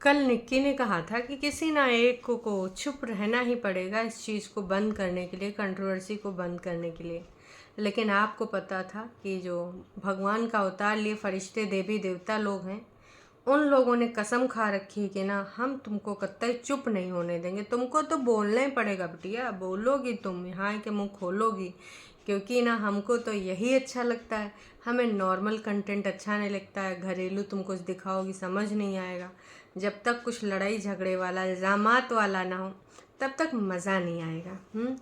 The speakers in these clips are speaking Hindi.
कल निक्की ने कहा था कि किसी ना एक को चुप रहना ही पड़ेगा इस चीज़ को बंद करने के लिए, कंट्रोवर्सी को बंद करने के लिए। लेकिन आपको पता था कि जो भगवान का अवतार लिए फरिश्ते देवी देवता लोग हैं, उन लोगों ने कसम खा रखी है कि ना हम तुमको कतई चुप नहीं होने देंगे, तुमको तो बोलना ही पड़ेगा बिटिया, बोलोगी तुम, यहाँ के मुंह खोलोगी। क्योंकि ना हमको तो यही अच्छा लगता है, हमें नॉर्मल कंटेंट अच्छा नहीं लगता है। घरेलू तुम कुछ दिखाओगी समझ नहीं आएगा। जब तक कुछ लड़ाई झगड़े वाला इल्ज़ामात वाला ना हो तब तक मज़ा नहीं आएगा।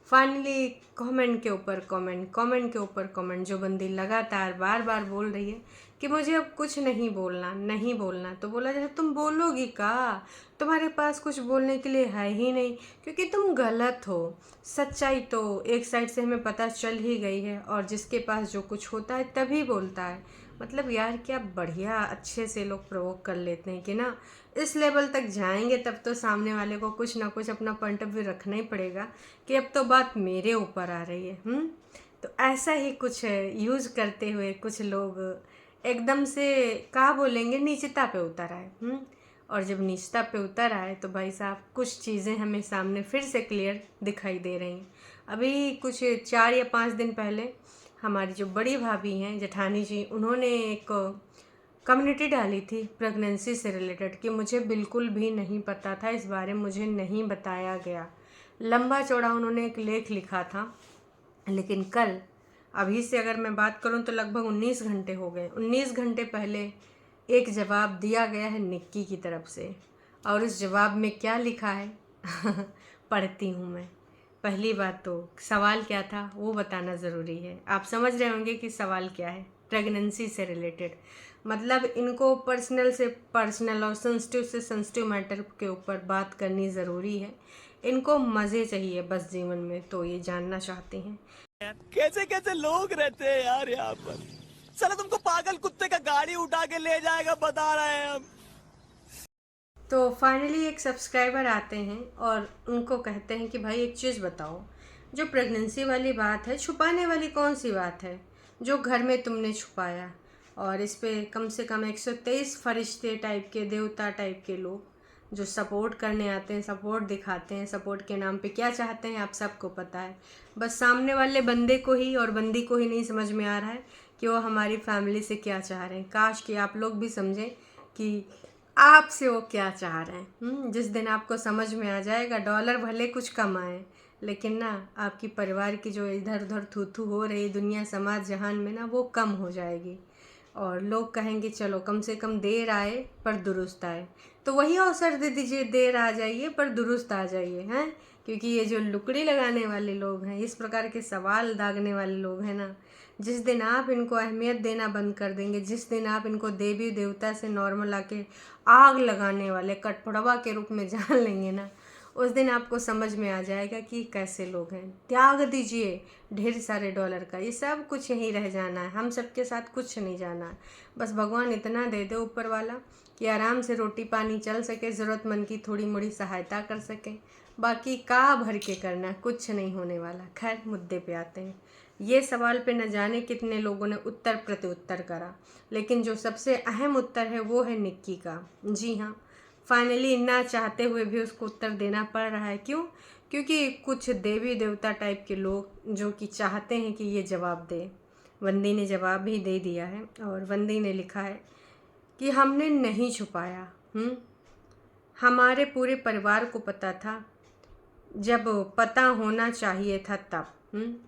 फाइनली कमेंट के ऊपर कमेंट, कमेंट के ऊपर कमेंट, जो बंदी लगातार बार बार बोल रही है कि मुझे अब कुछ नहीं बोलना, नहीं बोलना, तो बोला जाए तुम बोलोगी का, तुम्हारे पास कुछ बोलने के लिए है ही नहीं, क्योंकि तुम गलत हो। सच्चाई तो एक साइड से हमें पता चल ही गई है, और जिसके पास जो कुछ होता है तभी बोलता है। मतलब यार क्या बढ़िया अच्छे से लोग प्रोवोक कर लेते हैं कि ना इस लेवल तक जाएंगे तब तो सामने वाले को कुछ ना कुछ अपना पॉइंट ऑफ व्यू रखना ही पड़ेगा कि अब तो बात मेरे ऊपर आ रही है। तो ऐसा ही कुछ यूज़ करते हुए कुछ लोग एकदम से क्या बोलेंगे नीचता पे उतर आए। और जब नीचता पे उतर आए तो भाई साहब कुछ चीज़ें हमें सामने फिर से क्लियर दिखाई दे रही हैं। अभी कुछ 4 या 5 दिन पहले हमारी जो बड़ी भाभी हैं जेठानी जी, उन्होंने एक कम्युनिटी डाली थी प्रेगनेंसी से रिलेटेड कि मुझे बिल्कुल भी नहीं पता था इस बारे में, मुझे नहीं बताया गया। लंबा चौड़ा उन्होंने एक लेख लिखा था। लेकिन कल अभी से अगर मैं बात करूं तो लगभग 19 घंटे हो गए। 19 घंटे पहले एक जवाब दिया गया है निक्की की तरफ से, और उस जवाब में क्या लिखा है पढ़ती हूँ मैं। पहली बात तो सवाल क्या था वो बताना ज़रूरी है। आप समझ रहे होंगे कि सवाल क्या है। प्रेगनेंसी से रिलेटेड, मतलब इनको पर्सनल से पर्सनल और सेंसिटिव से सेंसिटिव मैटर के ऊपर बात करनी ज़रूरी है। इनको मज़े चाहिए बस जीवन में, तो ये जानना चाहती हैं। कैसे कैसे लोग रहते हैं यार यहाँ पर। साला तुमको पागल कुत्ते का गाड़ी उठा के ले जाएगा, बता रहे हैं हम। तो फाइनली एक सब्सक्राइबर आते हैं और उनको कहते हैं कि भाई एक चीज़ बताओ, जो प्रेगनेंसी वाली बात है छुपाने वाली कौन सी बात है जो घर में तुमने छुपाया। और इस पे कम से कम 123 फरिश्ते टाइप के, देवता टाइप के लोग जो सपोर्ट करने आते हैं, सपोर्ट दिखाते हैं। सपोर्ट के नाम पे क्या चाहते हैं आप सबको पता है। बस सामने वाले बंदे को ही और बंदी को ही नहीं समझ में आ रहा है कि वो हमारी फैमिली से क्या चाह रहे हैं। काश कि आप लोग भी समझें कि आपसे वो क्या चाह रहे हैं। जिस दिन आपको समझ में आ जाएगा, डॉलर भले कुछ कम आए लेकिन ना आपकी परिवार की जो इधर उधर थू थू हो रही दुनिया समाज जहान में ना, वो कम हो जाएगी। और लोग कहेंगे चलो कम से कम देर आए पर दुरुस्त आए। तो वही अवसर दे दीजिए, देर आ जाइए पर दुरुस्त आ जाइए, हैं। क्योंकि ये जो लुकड़ी लगाने वाले लोग हैं, इस प्रकार के सवाल दागने वाले लोग हैं ना, जिस दिन आप इनको अहमियत देना बंद कर देंगे, जिस दिन आप इनको देवी देवता से नॉर्मल आके आग लगाने वाले कठफोड़वा के रूप में जान लेंगे ना, उस दिन आपको समझ में आ जाएगा कि कैसे लोग हैं। त्याग दीजिए ढेर सारे डॉलर का, ये सब कुछ यहीं रह जाना है, हम सबके साथ कुछ नहीं जाना है। बस भगवान इतना दे दे ऊपर वाला कि आराम से रोटी पानी चल सके, ज़रूरतमंद की थोड़ी मोड़ी सहायता कर सकें। बाकी का भर के करना, कुछ नहीं होने वाला। खैर मुद्दे पे आते हैं। ये सवाल पे न जाने कितने लोगों ने उत्तर प्रत्युत्तर करा, लेकिन जो सबसे अहम उत्तर है वो है निक्की का। जी हाँ, फाइनली ना चाहते हुए भी उसको उत्तर देना पड़ रहा है। क्यों? क्योंकि कुछ देवी देवता टाइप के लोग जो कि चाहते हैं कि ये जवाब दे। वंदी ने जवाब भी दे दिया है, और वंदी ने लिखा है कि हमने नहीं छुपाया। हमारे पूरे परिवार को पता था, जब पता होना चाहिए था तब।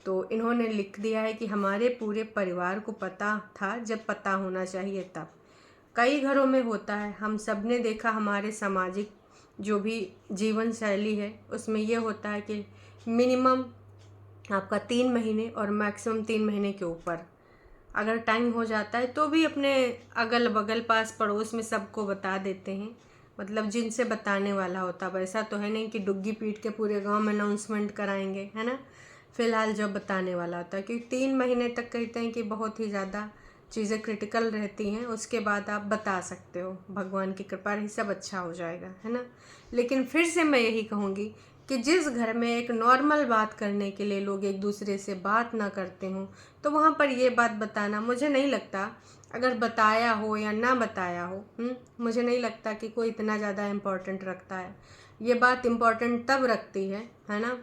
तो इन्होंने लिख दिया है कि हमारे पूरे परिवार को पता था जब पता होना चाहिए तब। कई घरों में होता है, हम सब ने देखा, हमारे सामाजिक जो भी जीवन शैली है उसमें ये होता है कि मिनिमम आपका 3 महीने और मैक्सिमम 3 महीने के ऊपर अगर टाइम हो जाता है तो भी अपने अगल बगल पास पड़ोस में सबको बता देते हैं। मतलब जिनसे बताने वाला होता है। ऐसा तो है नहीं कि डुग्गी पीट के पूरे गांव में अनाउंसमेंट कराएंगे, है ना। फिलहाल जब बताने वाला होता है, क्योंकि 3 महीने तक कहते हैं कि बहुत ही ज़्यादा चीज़ें क्रिटिकल रहती हैं, उसके बाद आप बता सकते हो, भगवान की कृपा रही सब अच्छा हो जाएगा, है ना। लेकिन फिर से मैं यही कहूँगी कि जिस घर में एक नॉर्मल बात करने के लिए लोग एक दूसरे से बात ना करते हों, तो वहाँ पर ये बात बताना मुझे नहीं लगता अगर बताया हो या ना बताया हो, मुझे नहीं लगता कि कोई इतना ज़्यादा इम्पोर्टेंट रखता है। ये बात इम्पोर्टेंट तब रखती है ना,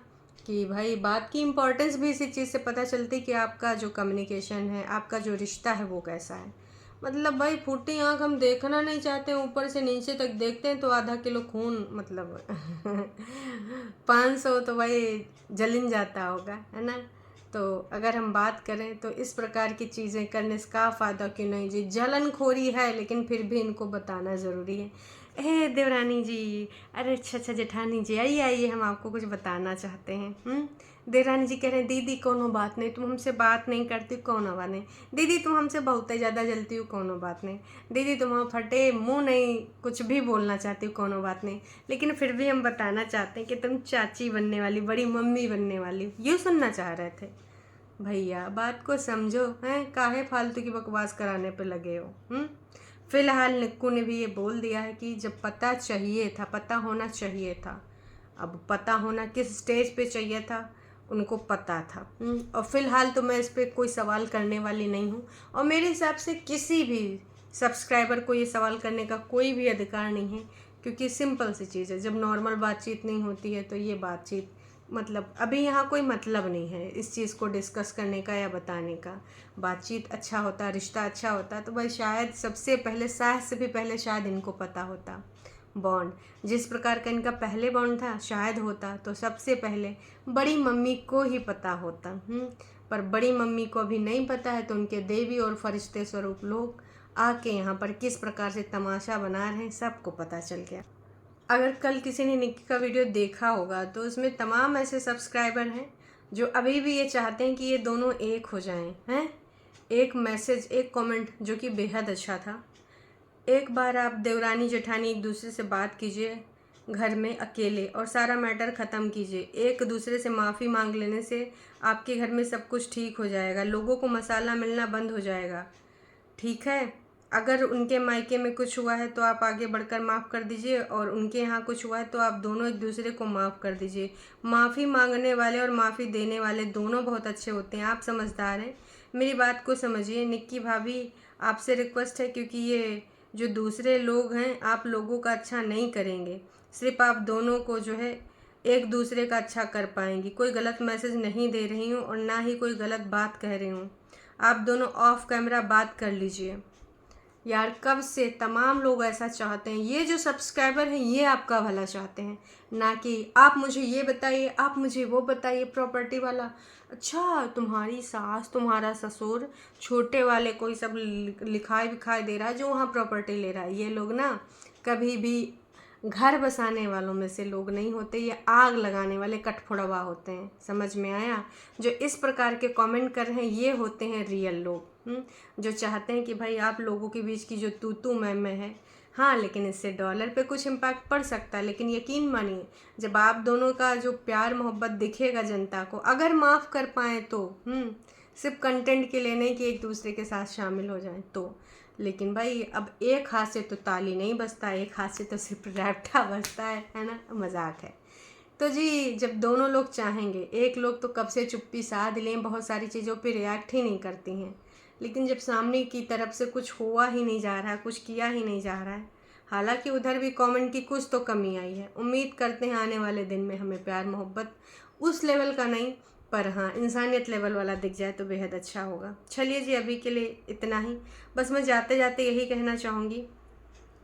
कि भाई बात की इम्पोर्टेंस भी इसी चीज़ से पता चलती कि आपका जो कम्युनिकेशन है, आपका जो रिश्ता है वो कैसा है। मतलब भाई फूटी आँख हम देखना नहीं चाहते, ऊपर से नीचे तक देखते हैं तो आधा किलो खून, मतलब 500 तो भाई जलन जाता होगा, है ना। तो अगर हम बात करें तो इस प्रकार की चीज़ें करने से का फ़ायदा क्यों नहीं जी। जलनखोरी है लेकिन फिर भी इनको बताना ज़रूरी है। देवरानी जी, अरे अच्छा अच्छा जेठानी जी, आइए आइए, हम आपको कुछ बताना चाहते हैं। देवरानी जी कह रहे हैं दीदी कोनो बात नहीं, तुम हमसे बात नहीं करती कोनो बात नहीं। दीदी तुम हमसे बहुत ही ज़्यादा जलती हो कोनो बात नहीं। दीदी तुम हम फटे मुंह नहीं कुछ भी बोलना चाहती हो कोनो बात नहीं। लेकिन फिर भी हम बताना चाहते हैं कि तुम चाची बनने वाली, बड़ी मम्मी बनने वाली हो। ये सुनना चाह रहे थे। भैया बात को समझो, हैं काहे फालतू की बकवास कराने पे लगे हो। फिलहाल निक्कू ने भी ये बोल दिया है कि जब पता चाहिए था, पता होना चाहिए था। अब पता होना किस स्टेज पे चाहिए था, उनको पता था। और फिलहाल तो मैं इस पर कोई सवाल करने वाली नहीं हूँ, और मेरे हिसाब से किसी भी सब्सक्राइबर को ये सवाल करने का कोई भी अधिकार नहीं है, क्योंकि सिंपल सी चीज़ है, जब नॉर्मल बातचीत नहीं होती है तो ये बातचीत, मतलब अभी यहाँ कोई मतलब नहीं है इस चीज़ को डिस्कस करने का या बताने का। बातचीत अच्छा होता, रिश्ता अच्छा होता तो भाई शायद सबसे पहले, शायद से भी पहले शायद इनको पता होता। बॉन्ड जिस प्रकार का इनका पहले बॉन्ड था, शायद होता तो सबसे पहले बड़ी मम्मी को ही पता होता। पर बड़ी मम्मी को अभी नहीं पता है, तो उनके देवी और फरिश्ते स्वरूप लोग आके यहाँ पर किस प्रकार से तमाशा बना रहे हैं सबको पता चल गया। अगर कल किसी ने निक्की का वीडियो देखा होगा तो उसमें तमाम ऐसे सब्सक्राइबर हैं जो अभी भी ये चाहते हैं कि ये दोनों एक हो जाएं, हैं। एक मैसेज, एक कमेंट जो कि बेहद अच्छा था। एक बार आप देवरानी जेठानी एक दूसरे से बात कीजिए घर में अकेले, और सारा मैटर ख़त्म कीजिए। एक दूसरे से माफ़ी मांग लेने से आपके घर में सब कुछ ठीक हो जाएगा, लोगों को मसाला मिलना बंद हो जाएगा, ठीक है। अगर उनके मायके में कुछ हुआ है तो आप आगे बढ़कर माफ़ कर दीजिए, और उनके यहाँ कुछ हुआ है तो आप दोनों एक दूसरे को माफ़ कर दीजिए। माफ़ी मांगने वाले और माफ़ी देने वाले दोनों बहुत अच्छे होते हैं। आप समझदार हैं, मेरी बात को समझिए। निक्की भाभी आपसे रिक्वेस्ट है, क्योंकि ये जो दूसरे लोग हैं आप लोगों का अच्छा नहीं करेंगे, सिर्फ आप दोनों को जो है एक दूसरे का अच्छा कर पाएंगी। कोई गलत मैसेज नहीं दे रही हूँ और ना ही कोई गलत बात कह रही हूँ। आप दोनों ऑफ कैमरा बात कर लीजिए। यार कब से तमाम लोग ऐसा चाहते हैं, ये जो सब्सक्राइबर हैं ये आपका भला चाहते हैं, ना कि आप मुझे ये बताइए, आप मुझे वो बताइए। प्रॉपर्टी वाला, अच्छा तुम्हारी सास तुम्हारा ससुर, छोटे वाले कोई सब लिखाई विखाई दे रहा है जो वहाँ प्रॉपर्टी ले रहा है। ये लोग ना कभी भी घर बसाने वालों में से लोग नहीं होते, ये आग लगाने वाले कठफोड़वा होते हैं। समझ में आया? जो इस प्रकार के कमेंट कर रहे हैं ये होते हैं रियल लोग, जो चाहते हैं कि भाई आप लोगों के बीच की जो तू तू मैं है, हाँ, लेकिन इससे डॉलर पे कुछ इम्पैक्ट पड़ सकता है। लेकिन यकीन मानिए, जब आप दोनों का जो प्यार मोहब्बत दिखेगा जनता को, अगर माफ़ कर पाएँ तो, सिर्फ कंटेंट के लिए नहीं कि एक दूसरे के साथ शामिल हो जाएं तो। लेकिन भाई अब एक हाथ से तो ताली नहीं बजता, एक हाथ से तो सिर्फ रैप्टा बजता है ना। मजाक है। तो जी जब दोनों लोग चाहेंगे, एक लोग तो कब से चुप्पी साध लें, बहुत सारी चीज़ों पे रिएक्ट ही नहीं करती हैं, लेकिन जब सामने की तरफ से कुछ हुआ ही नहीं जा रहा है, कुछ किया ही नहीं जा रहा है, हालांकि उधर भी कमेंट की कुछ तो कमी आई है। उम्मीद करते हैं आने वाले दिन में हमें प्यार मोहब्बत उस लेवल का नहीं, पर हाँ इंसानियत लेवल वाला दिख जाए तो बेहद अच्छा होगा। चलिए जी, अभी के लिए इतना ही। बस मैं जाते जाते यही कहना चाहूँगी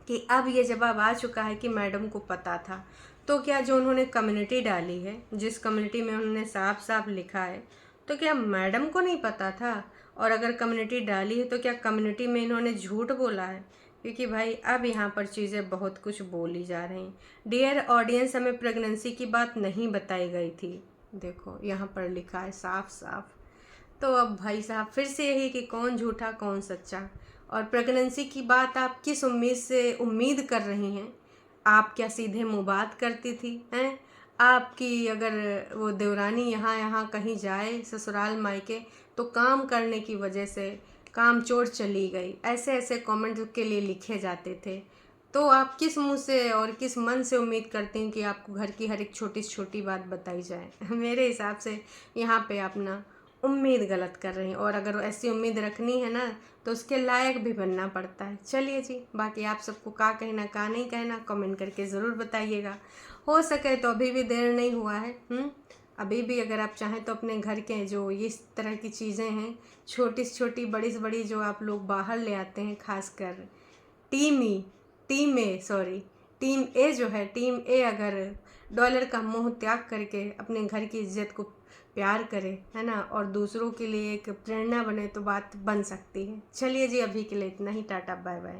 कि अब ये जवाब आ चुका है कि मैडम को पता था, तो क्या जो उन्होंने कम्युनिटी डाली है, जिस कम्युनिटी में उन्होंने साफ साफ लिखा है, तो क्या मैडम को नहीं पता था? और अगर कम्युनिटी डाली है तो क्या कम्युनिटी में इन्होंने झूठ बोला है? क्योंकि भाई अब यहाँ पर चीज़ें बहुत कुछ बोली जा रही हैं। डियर ऑडियंस, हमें प्रेगनेंसी की बात नहीं बताई गई थी, देखो यहाँ पर लिखा है साफ साफ। तो अब भाई साहब फिर से यही कि कौन झूठा कौन सच्चा। और प्रेगनेंसी की बात आप किस उम्मीद से उम्मीद कर रही हैं? आप क्या सीधे मुँह बात करती थी हैं? आपकी अगर वो देवरानी यहाँ कहीं जाए ससुराल मायके तो काम करने की वजह से काम चोर चली गई, ऐसे ऐसे कमेंट के लिए लिखे जाते थे। तो आप किस मुंह से और किस मन से उम्मीद करती हैं कि आपको घर की हर एक छोटी से छोटी बात बताई जाए? मेरे हिसाब से यहाँ पे आप ना उम्मीद गलत कर रहे हैं, और अगर ऐसी उम्मीद रखनी है ना तो उसके लायक भी बनना पड़ता है। चलिए जी, बाकी आप सबको का कहना का नहीं कहना कमेंट करके ज़रूर बताइएगा। हो सके तो अभी भी देर नहीं हुआ है, अभी भी अगर आप चाहें तो अपने घर के जो इस तरह की चीज़ें हैं, छोटी से छोटी बड़ी से बड़ी, जो आप लोग बाहर ले आते हैं, खासकर टीम ए जो है, टीम ए अगर डॉलर का मोह त्याग करके अपने घर की इज्जत को प्यार करे, है ना, और दूसरों के लिए एक प्रेरणा बने, तो बात बन सकती है। चलिए जी, अभी के लिए इतना ही। Tata bye bye.